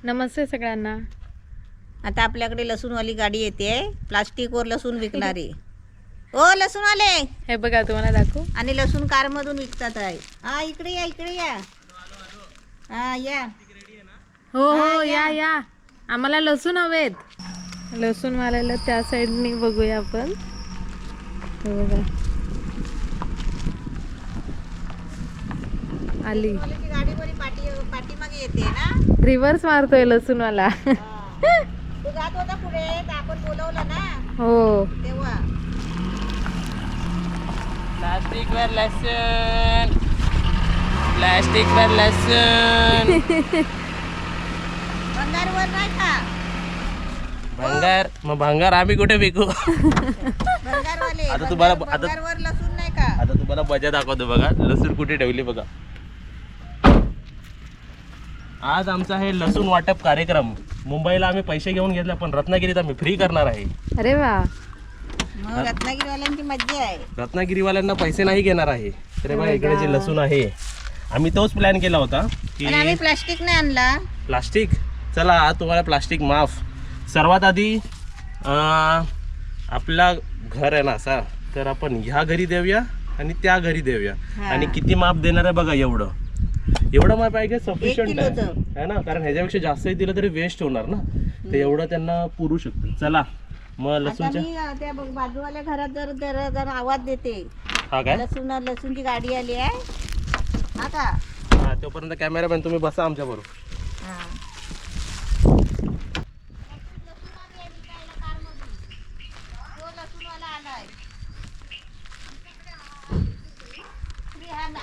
नमस्ते सगळ्यांना. आता आपल्याकडे लसूणवाली गाडी येते, प्लास्टिकवर लसूण विकणारी. ओ लसूणवाले, हे बघा तुम्हाला दाखवू. आणि लसूण कारमधून विकतात आहे. हा इकडे या, इकडे या. हा या. हो हो या या, आम्हाला लसूण हवेत. लसूण मारायला त्या साईडनी बघूया आपण. हे बघा आली, लसूणवाल्याची गाडी बरी पाठीमागे येते ना. रिव्हर्स मारतोय लसूणवाला. तू जात होता पुढे तर आपण बोलवलं ना हो तेव्हा. प्लास्टिक वर लसूण, प्लास्टिक वर लसूण. भंगारवर नाही का? भंगार मग भंगार आम्ही कुठे विकू? भंगारवाले आता तुम्हाला- भंगारवर लसूण नाही का? आता तुम्हाला मजा दाखवतो बघा, लसूण कुठे ठेवली बघा. आज आमचा हे लसूण वाटप कार्यक्रम मुंबईला आम्ही पैसे घेऊन घेतला, पण रत्नागिरीत आम्ही फ्री करणार आहे. अरे वा, मग रत्नागिरीवाल्यांची मज्जा आहे. रत्नागिरीवाल्यांना पैसे नाही घेणार आहे. तर बघा इकडे जे लसूण आहे, आम्ही तोच प्लॅन केला होता की पण आम्ही प्लास्टिक नाही आणला. प्लास्टिक, चला आज तुम्हाला प्लास्टिक माफ. सर्वात आधी आपला घर आहे ना असा, तर आपण ह्या घरी देऊया आणि त्या घरी देऊया. हा. आणि किती माप देणार आहे बघा, एवढं माप आहे का सफिशियंट किलोचं. आहे ना, कारण ह्याच्यापेक्षा जास्तही दिलं तरी वेस्ट होणार ना, तर एवढं त्यांना पुरू शकतं. चला मग आता लसूणच्या मी त्या बाजूवाल्या घरात जर जर जर आवाज देते, हा काय लसूणची गाडी आली आहे. हा का? हा, तोपर्यंत कॅमेरामॅन तुम्ही बसा आमच्या बरोबर. हा.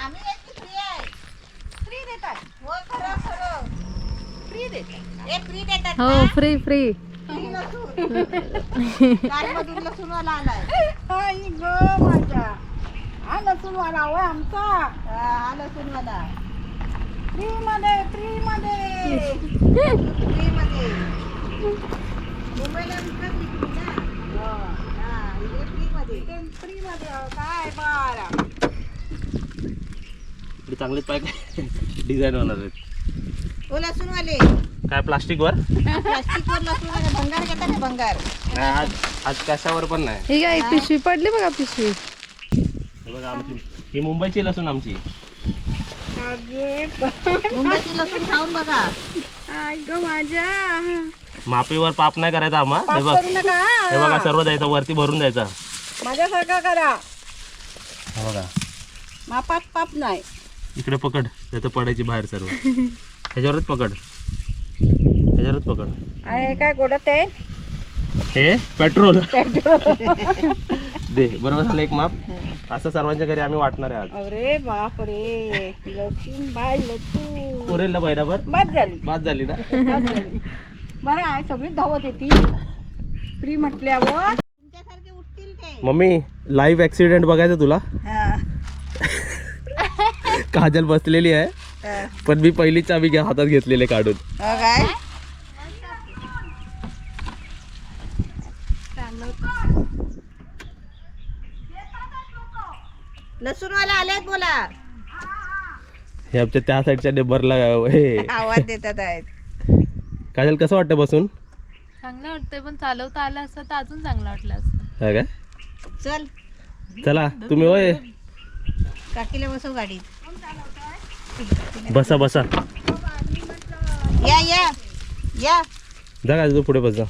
आम्ही फ्री आहे. फ्री देतात. हो खरं खरं फ्री देतात. हे फ्री देतात हो ना? Free free. फ्री लसूण. कारमधून लसूणवाला आलाय. आई ग माझा, हा लसूणवाला होय आमचा. हा लसूणवाला फ्री मध्ये, फ्री मध्ये. फ्री मध्ये. मुंबईला विकत विकली ना. हा इकडे फ्री मध्ये. फ्री मध्ये काय बारा. चांगलेच पाहिजे डिझाईन होणार आहेत. ओ लसूणवाले, काय प्लास्टिकवर प्लास्टिकवर लसूण भंगार घेतात ना, भंगार. नाही, आज कशावर पण नाही. ही काय पिशवी पडली बघा, पिशवी. हे बघा आमची, ही मुंबईची लसूण आमची. मुंबईची लसूण खाऊन बघा. आई ग माझ्या, मापीवर पाप नाही करायचा आम्हा. हे बघ, करू नका. हे बघा सर्व द्यायचं, वरती भरून द्यायचा. माझ्यासारखा करा. हे बघा मापात पाप नाही. इकडे पकड, त्याचं पडायची बाहेर सर्व. ह्याच्यावरच पकड, ह्याच्यावरच पकड. आहे काय गोडत आहे. हे पेट्रोल दे. बरोबर झालं एक माप. असं सर्वांच्या घरी आम्ही वाटणार आहे आज. अरे बाप रे, लसूण बाय लसूण. पुरेल बहिराबर बाद झाली, बाद झाली ना. बाद झाली. बरं आहे, सगळी धावत येते फ्री म्हटल्यावर. तुमच्यासारखे उठतील ते. मम्मी, लाईव्ह ऍक्सिडेंट बघायचं तुला. हा. काजल बसलेली आहे, हा. पण मी पहिली चावी हातात घेतलेले काढून. हो काय? लसूणवाला आलेत बोला. हे आमच्या त्या साईडच्या नेबरला हे आवाज देतात आहेत. काजल कसं वाटतं बसून? चांगलं वाटतंय, पण चालवता आलं असतं तर अजून चांगलं वाटलं असतं. हा काय, चल चला तुम्ही होय काकीला बसव गाडीत. बसा बसा. या या या. जा का तू पुढे बस जा.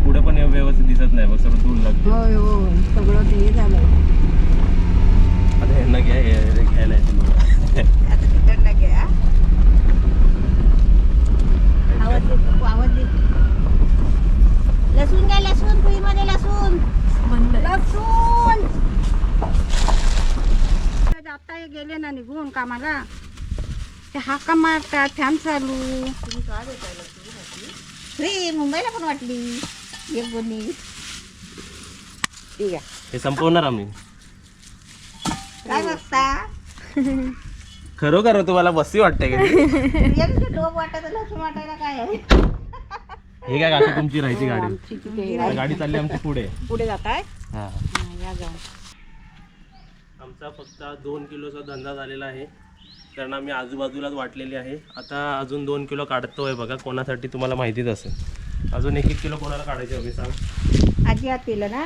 पुढे पण व्यवस्थित दिसत नाही बघ, सगळं दूर लागतं. होय हो, सगळं ते झालं. आता यांना घ्या, हे घ्यायला येते मला. आता तिकडनं घ्या. आवाज दे पप्पू, आवाज दे. लसूण घ्या, लसूण पुईमध्ये लसूण. लसूण आता हे गेले ना निघून कामाला, ते हाका मारतात, फॅन चालू. फ्री मुंबईला पण वाटली एक गोणी. ठीक आहे. हे संपवणार आम्ही. काय बघता? खरोखर तुम्हाला बसी वाटते का? एक डोब वाटायचं लसूण वाटायला काय आहे? हे काय काका तुमची राहायची गाडी. आमची तिथे आता गाडी चालली आमची पुढे. पुढे जात आहे. हा, या जाऊन. आमचा फक्त 2 किलोचा धंदा झालेला आहे. कारण आम्ही आजूबाजूलाच वाटलेली आहे. आता अजून 2 किलो काढतोय बघा, कोणासाठी तुम्हाला माहितीच असेल. अजून 1-1 किलो कोणाला काढायचे हवे सांग. आजी आत केलं ना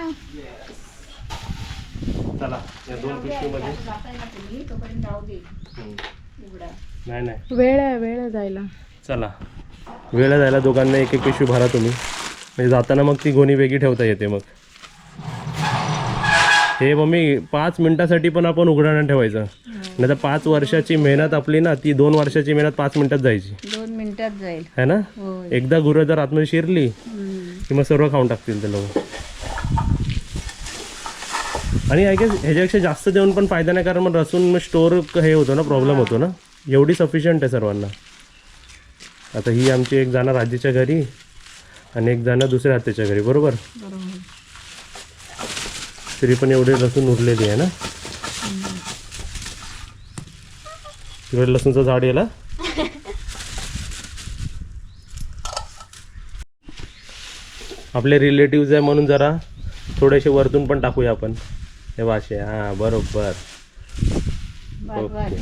चला या 2 पिशवीमध्ये. तोपर्यंत जाऊ दे हम्म. उघडा. नाही वेळ आहे जायला. चला वेळ जायला दोघांना 1-1 पिशवी भरा तुम्ही, म्हणजे जाताना मग ती गोणी वेगळी ठेवता येते. मग हे मम्मी 5 मिनिटासाठी पण आपण उघडा ठेवायचं, नाही तर 5 वर्षाची मेहनत आपली ना, ती 2 वर्षाची मेहनत 5 मिनिटात जायची 2 मिनिटात जाईल. है ना. होय. एकदा गुरं जर आतमध्ये शिरली की मग सर्व खाऊन टाकतील ते लोक. आणि आय गेस ह्याच्यापेक्षा जास्त देऊन पण फायदा नाही, कारण मग रसून स्टोर हे होतो ना, प्रॉब्लेम होतो ना. एवढी सफिशियंट आहे सर्वांना. आता ही आमची एक जाणार आजीच्या घरी आणि एक जाणार दुसऱ्या हातीच्या घरी, बरोबर. तरी पण एवढे लसूण उरलेली आहे ना. तिकडे लसूणचं झाड याला. आपले रिलेटिव्ह आहे म्हणून जरा थोडेसे वरतून पण टाकूया आपण. हे वाशे. हां बरोबर. ओके.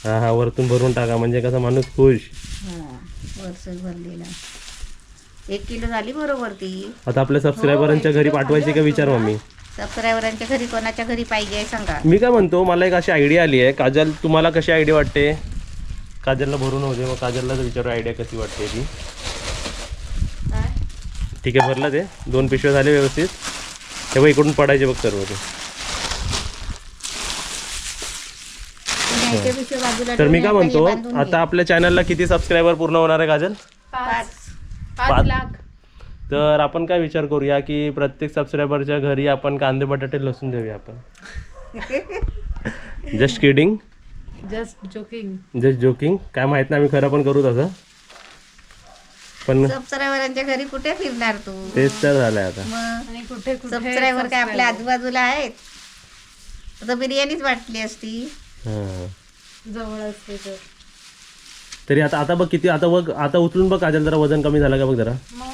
हां वरतून भरून टाका, म्हणजे कसा माणूस खुश. वर्ष भरलेला 1 किलो झाली बरोबर ती. आता आपल्या सबस्क्रायबरांच्या घरी पाठवायची का विचार मम्मी. सबस्क्रायबरांच्या घरी कोणाच्या घरी पाहिजे सांगा. मी काय म्हणतो, मला एक अशी आयडिया आली आहे. काजल तुम्हाला कशी आयडिया वाटते. काजलला भरून होते, मग काजललाच विचारू आयडिया कशी वाटते ती. ठीक आहे भरलं ते. 2 पिशव्या झाले व्यवस्थित. हे बघ इकडून पडायचे बघ सर्व ते. तर मी काय म्हणतो, आता आपल्या चॅनलला किती सबस्क्रायबर पूर्ण होणार आहे काजल. 5 लाख. तर आपण काय विचार करूया की प्रत्येक सबस्क्रायबरच्या घरी आपण कांदे बटाटे लसूण देऊया आपण. Just kidding. Just joking. काय माहित नाही, आम्ही खरं पण करू तसं. पण सबस्क्रायबरांच्या घरी कुठे फिरणार तू. तेच तर झालंय आता. आणि कुठे सबस्क्रायबर काय आपल्या आजूबाजूला आहेत. आता बिर्याणीच वाटली असती. हां जवळ असते तर. तरी आता बघ किती. आता बघ, आता उचलून बघ काजल, जरा वजन कमी झालं का बघ जरा. मग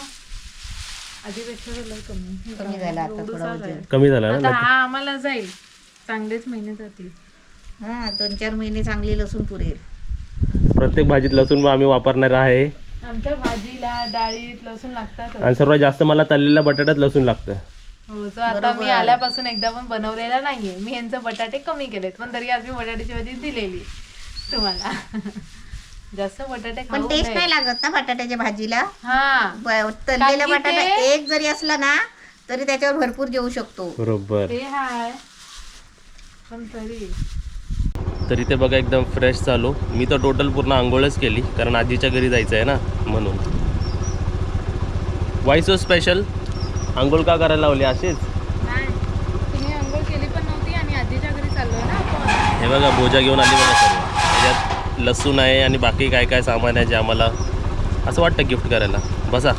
आधीपेक्षा कमी कमी झाला आता थोडा वजन. कमी झालं आता ना. हा आम्हाला जाईल, चांगलेच महिने जातील. हा 2-4 महिने चांगली लसूण पुरेल. प्रत्येक भाजीत लसूण आम्ही वापरणार आहे. आमच्या भाजीला डाळीत लसूण लागतात. आणि सर्वात जास्त मला तळलेल्या बटाट्यात लसूण लागतं. हो, तो आता मी आल्यापासून एकदा पण बनवलेला नाहीये. मी यांचे बटाटे कमी केलेत, पण तरी आज मी बटाट्याची भाजी दिलेली तुम्हाला. जास्त बटाटे पण खाऊ टेस्ट नये. नाही लागत ना बटाट्याच्या भाजीला. हा तळलेला कारण की बटाटा ते- एक जरी असला ना तरी त्याच्यावर भरपूर जेवू शकतो. बरोबर. ते हाय, पण तरी ते बघा एकदम फ्रेश चालू. मी तर टोटल पूर्ण आंघोळच केली, कारण आजीच्या घरी जायचं आहे ना म्हणून. Y so special. आंघोळ का करायला लावली अशीच. नाही, तुम्ही अंघोळ केली पण नव्हती आणि आजीच्या घरी चाललोय ना आपण. हे बघा बोजा घेऊन आली बघा सर्व. त्याच्यात लसूण आहे आणि बाकी काय काय सामान आहे जे आम्हाला असं वाटतं गिफ्ट करायला. बसा.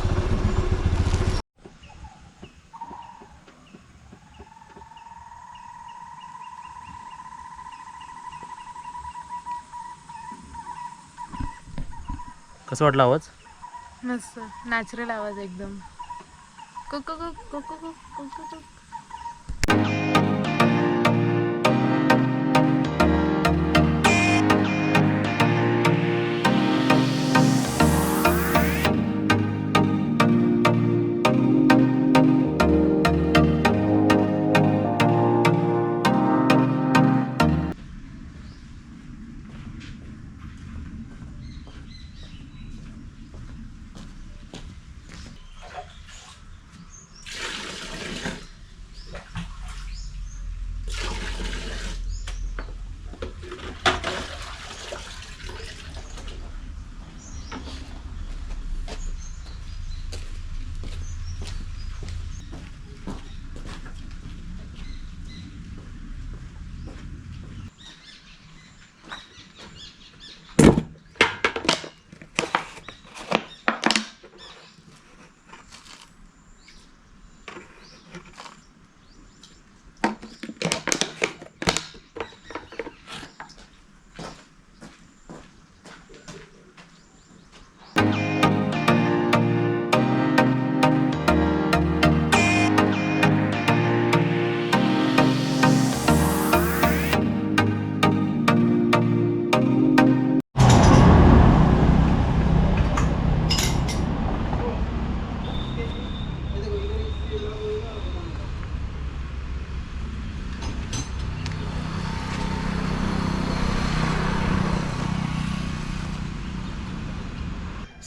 कसं वाटलं आवाज. मस्त नॅचरल आवाज एकदम. Cook cook cook cook cook cook.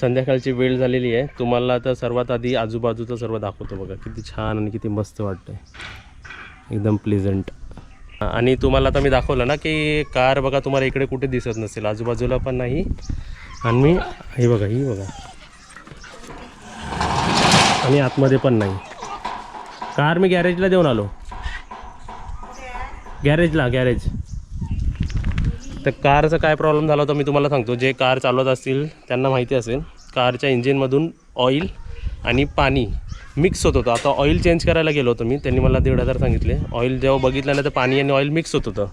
संध्याकाळची वेळ झालेली आहे. तुम्हाला आता सर्वात आधी आजूबाजूचं सर्व दाखवतो बघा, किती छान आणि किती मस्त वाटतंय, एकदम प्लेझंट. आणि तुम्हाला आता मी दाखवलं ना की कार बघा तुम्हाला इकडे कुठे दिसत नसेल, आजूबाजूला पण नाही. आणि मी ही बघा आणि आतमध्ये पण नाही. कार मी गॅरेजला देऊन आलो, गॅरेज. तर कारचा काय प्रॉब्लेम झाला होता मी तुम्हाला सांगतो. जे कार चालवत असतील त्यांना माहिती असेल, कारच्या इंजिनमधून ऑइल आणि पाणी मिक्स होत होतं. आता ऑइल चेंज करायला गेलो होतो मी, त्यांनी मला 1,500 सांगितले. ऑइल जेव्हा बघितलं ना तर पाणी आणि ऑइल मिक्स होत होतं.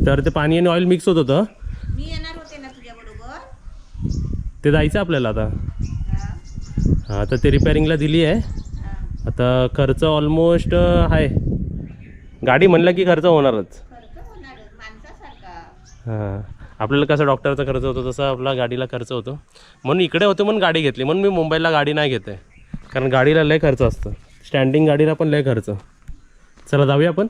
तर ते पाणी आणि ऑइल मिक्स होत होतं. मी येणार होते ना तुझ्या बरोबर. ते जायचं आपल्याला आता. हां, तर ते रिपेअरिंगला दिली आहे. आता खर्च ऑलमोस्ट आहे, गाडी म्हणलं की खर्च होणारच. हां, आपल्याला कसं डॉक्टरचा खर्च होतो तसा आपला गाडीला खर्च होतो. म्हणून इकडे होतो म्हणून गाडी घेतली. म्हणून मी मुंबईला गाडी नाही घेत आहे, कारण गाडीला लय खर्च असतं. स्टँडिंग गाडीला पण लय खर्च. चला जाऊया आपण.